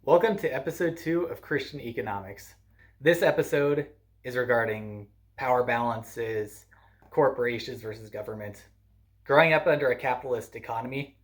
Welcome to episode 2 of Christian Economics. This episode is regarding power balances, corporations versus government. Growing up under a capitalist economy,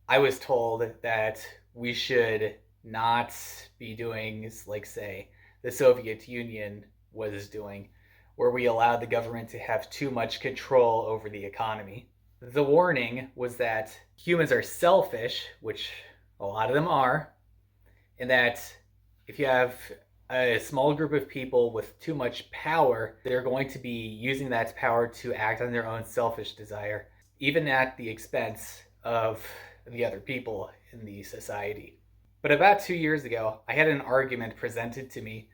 I was told that we should not be doing, like, say, the Soviet Union was doing, where we allowed the government to have too much control over the economy. The warning was that humans are selfish, which a lot of them are, and that if you have a small group of people with too much power, they're going to be using that power to act on their own selfish desire, even at the expense of the other people in the society. But about 2 years ago, I had an argument presented to me.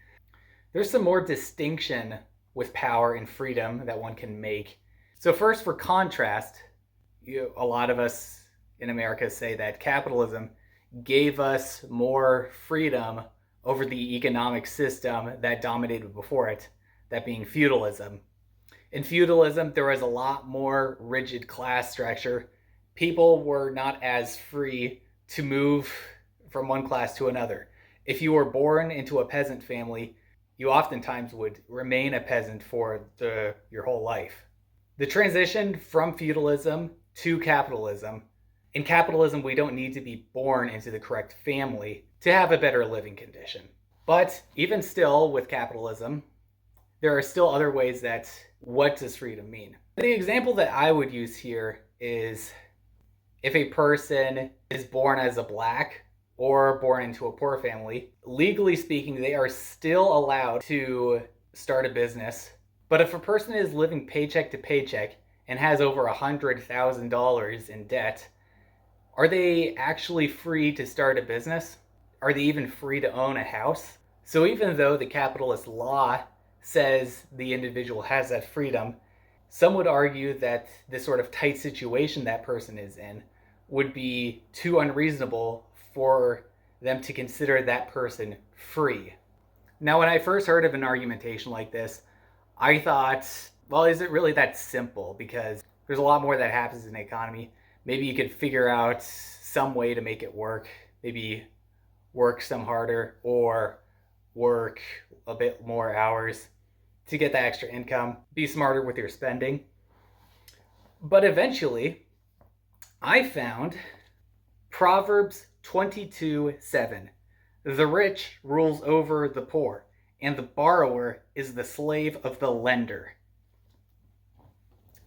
There's some more distinction with power and freedom that one can make. So first, for contrast, a lot of us in America say that capitalism gave us more freedom over the economic system that dominated before it, that being feudalism. In feudalism, there was a lot more rigid class structure. People were not as free to move from one class to another. If you were born into a peasant family, you oftentimes would remain a peasant for your whole life. The transition from feudalism to capitalism. In capitalism, we don't need to be born into the correct family to have a better living condition. But even still, with capitalism, there are still other ways that what does freedom mean? The example that I would use here is if a person is born as a black or born into a poor family, legally speaking, they are still allowed to start a business. But if a person is living paycheck to paycheck and has over $100,000 in debt, are they actually free to start a business? Are they even free to own a house? So even though the capitalist law says the individual has that freedom, some would argue that this sort of tight situation that person is in would be too unreasonable for them to consider that person free. Now, when I first heard of an argumentation like this, I thought, well, is it really that simple? Because there's a lot more that happens in the economy. Maybe you could figure out some way to make it work. Maybe work some harder or work a bit more hours to get that extra income. Be smarter with your spending. But eventually, I found Proverbs 22:7. The rich rules over the poor, and the borrower is the slave of the lender.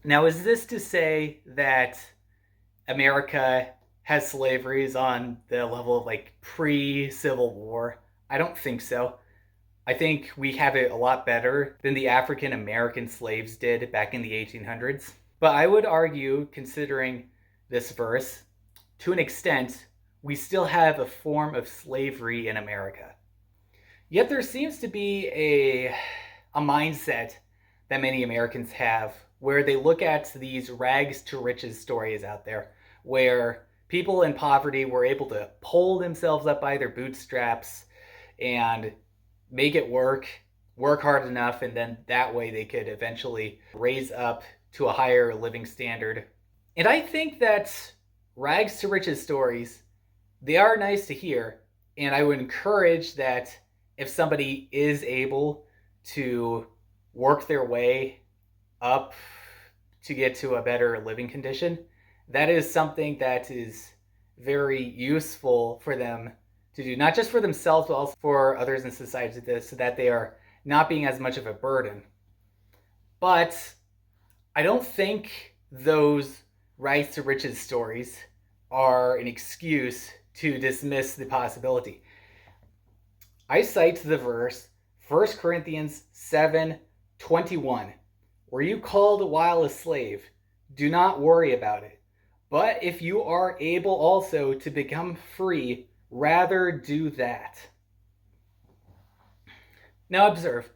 Now, is this to say that America has slavery on the level of like pre-Civil War? I don't think so. I think we have it a lot better than the African American slaves did back in the 1800s. But I would argue, considering this verse, to an extent, we still have a form of slavery in America. Yet there seems to be a mindset that many Americans have where they look at these rags to riches stories out there, where people in poverty were able to pull themselves up by their bootstraps and make it work hard enough, and then that way they could eventually raise up to a higher living standard. And I think that rags to riches stories, they are nice to hear, and I would encourage that if somebody is able to work their way up to get to a better living condition, that is something that is very useful for them to do, not just for themselves, but also for others in society, so that they are not being as much of a burden. But I don't think those rags to riches stories are an excuse to dismiss the possibility. I cite the verse 1 Corinthians 7:21. Were you called while a slave? Do not worry about it. But if you are able also to become free, rather do that. Now observe,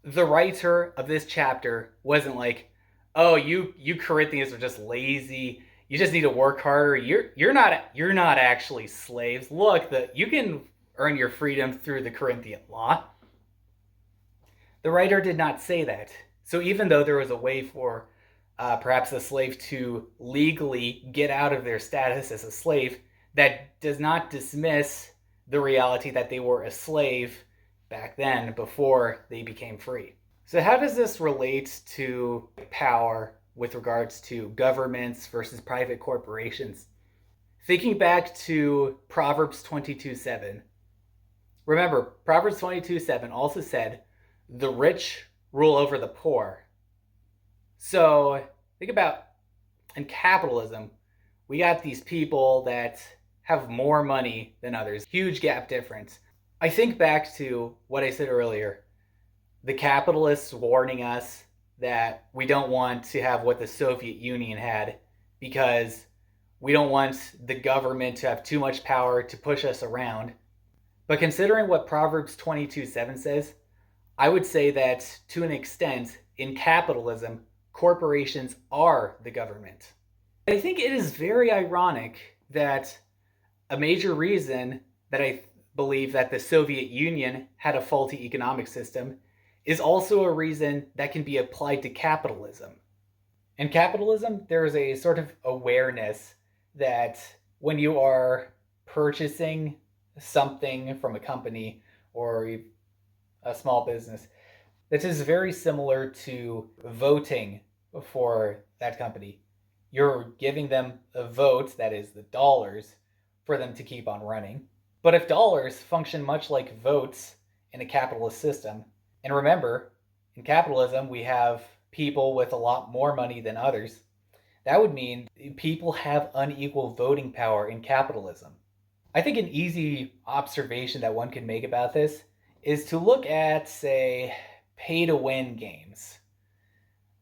the writer of this chapter wasn't like, oh, you Corinthians are just lazy. You just need to work harder. You're not actually slaves. Look, you can earn your freedom through the Corinthian law. The writer did not say that. So even though there was a way for perhaps a slave to legally get out of their status as a slave, that does not dismiss the reality that they were a slave back then before they became free. So how does this relate to power with regards to governments versus private corporations? Thinking back to Proverbs 22:7. Remember, Proverbs 22:7 also said, the rich rule over the poor. So think about, in capitalism, we got these people that have more money than others. Huge gap difference. I think back to what I said earlier. The capitalists warning us that we don't want to have what the Soviet Union had because we don't want the government to have too much power to push us around. But considering what Proverbs 22:7 says, I would say that to an extent, in capitalism, corporations are the government. I think it is very ironic that a major reason that I believe that the Soviet Union had a faulty economic system is also a reason that can be applied to capitalism. In capitalism, there is a sort of awareness that when you are purchasing something from a company or a small business, this is very similar to voting for that company. You're giving them a vote, that is the dollars, for them to keep on running. But if dollars function much like votes in a capitalist system, and remember, in capitalism, we have people with a lot more money than others, that would mean people have unequal voting power in capitalism. I think an easy observation that one can make about this is to look at, say, pay-to-win games.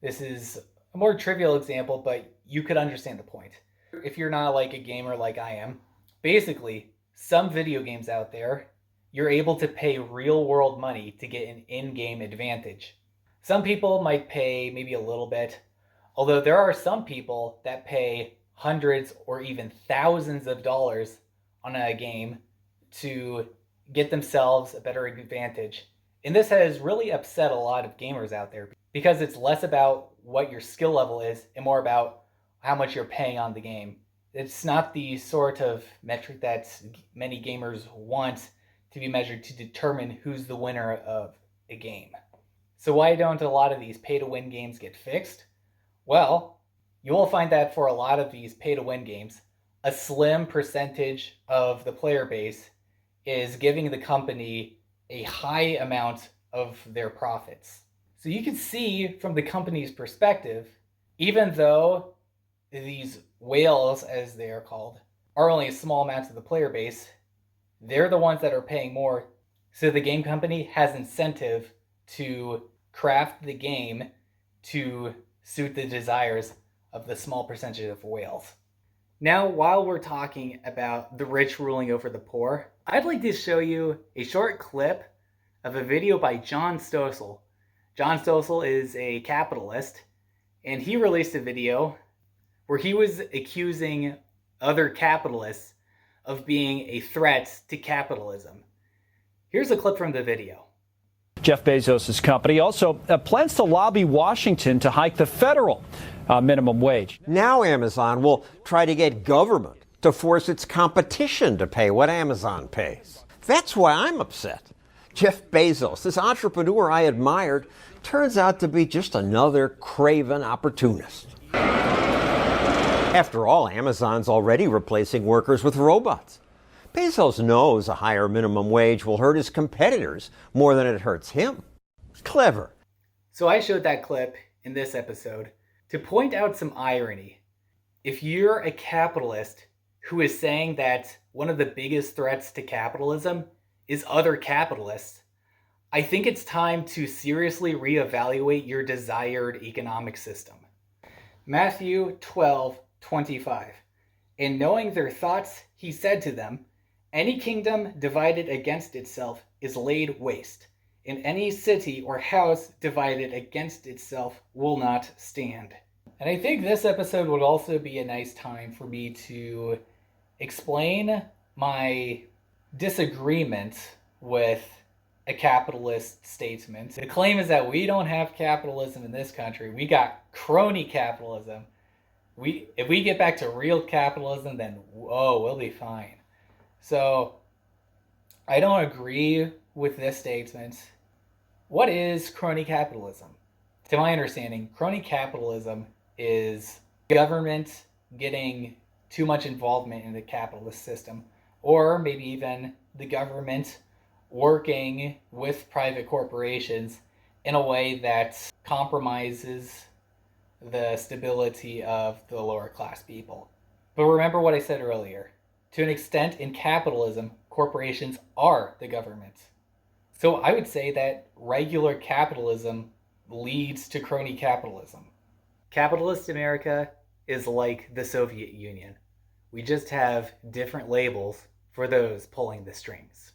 This is a more trivial example, but you could understand the point. If you're not like a gamer like I am, basically, some video games out there, you're able to pay real-world money to get an in-game advantage. Some people might pay maybe a little bit, although there are some people that pay hundreds or even thousands of dollars on a game to get themselves a better advantage. And this has really upset a lot of gamers out there because it's less about what your skill level is and more about how much you're paying on the game. It's not the sort of metric that many gamers want to be measured to determine who's the winner of a game. So why don't a lot of these pay-to-win games get fixed? Well, you will find that for a lot of these pay-to-win games, a slim percentage of the player base is giving the company a high amount of their profits. So you can see from the company's perspective, even though these whales, as they are called, are only a small amount of the player base, they're the ones that are paying more. So the game company has incentive to craft the game to suit the desires of the small percentage of whales. Now, while we're talking about the rich ruling over the poor, I'd like to show you a short clip of a video by John Stossel. John Stossel is a capitalist, and he released a video where he was accusing other capitalists of being a threat to capitalism. Here's a clip from the video. Jeff Bezos' company also plans to lobby Washington to hike the federal minimum wage. Now Amazon will try to get government to force its competition to pay what Amazon pays. That's why I'm upset. Jeff Bezos, this entrepreneur I admired, turns out to be just another craven opportunist. After all, Amazon's already replacing workers with robots. Bezos knows a higher minimum wage will hurt his competitors more than it hurts him. Clever. So I showed that clip in this episode to point out some irony. If you're a capitalist who is saying that one of the biggest threats to capitalism is other capitalists, I think it's time to seriously reevaluate your desired economic system. Matthew 12:25. In knowing their thoughts, he said to them, any kingdom divided against itself is laid waste, and any city or house divided against itself will not stand. And I think this episode would also be a nice time for me to explain my disagreement with a capitalist statement. The claim is that we don't have capitalism in this country. We got crony capitalism. If we get back to real capitalism, then we'll be fine. So I don't agree with this statement. What is crony capitalism? To my understanding, crony capitalism is government getting too much involvement in the capitalist system, or maybe even the government working with private corporations in a way that compromises the stability of the lower class people. But remember what I said earlier. To an extent, in capitalism, corporations are the government. So I would say that regular capitalism leads to crony capitalism. Capitalist America is like the Soviet Union. We just have different labels for those pulling the strings.